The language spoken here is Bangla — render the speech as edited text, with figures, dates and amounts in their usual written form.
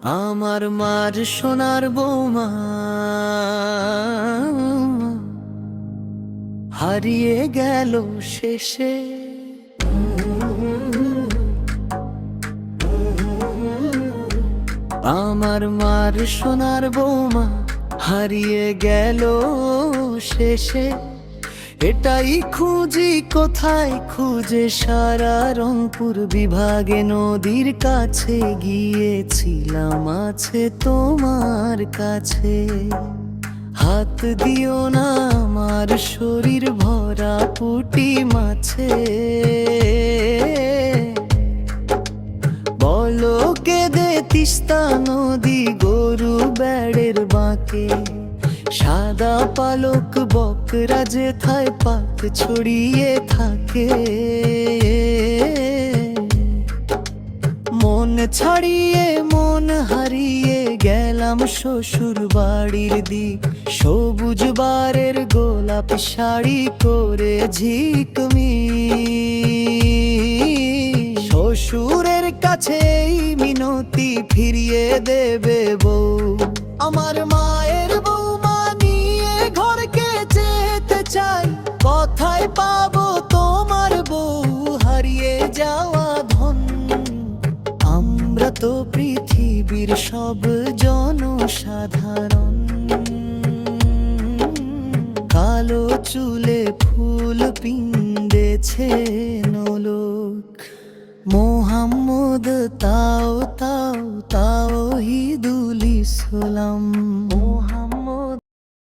আমার মার সোনার বৌমা হারিয়ে গেল শেষে। আমার মার সোনার বৌমা হারিয়ে গেল শেষে। এটাই খুঁজি কোথায় খুঁজে সারা রংপুর বিভাগে, নদীর কাছে গিয়েছিলাম আছে তোমার কাছে। হাত দিও না আমার শরীর ভরা পুঁটি মাছে, বলো কেঁদে তিস্তা নদী গরু বেড়ের বাঁকে। সাদা পালক বকরা যেথায় পাক ছড়িয়ে থাকে। মন ছাড়িয়ে মন হারিয়ে গেলাম শ্বশুর বাড়ির দিক, সবুজ বারের গোলাপ শাড়ি করে ঝিকমি। শ্বশুরের কাছে এই মিনতি ফিরিয়ে দেবে বউ। আমার মায়ের বৌমা নিয়ে ঘরকে যেতে চাই, কোথায় পাবো তোমার বউ হারিয়ে যাওয়া ধন। আমরা তো পৃথিবীর সব জনসাধারণ, কালো চুলে ফুল পিন্দেছে নোলক। মোহাম্মদ তাও তাও তাওহিদুল ইসলাম।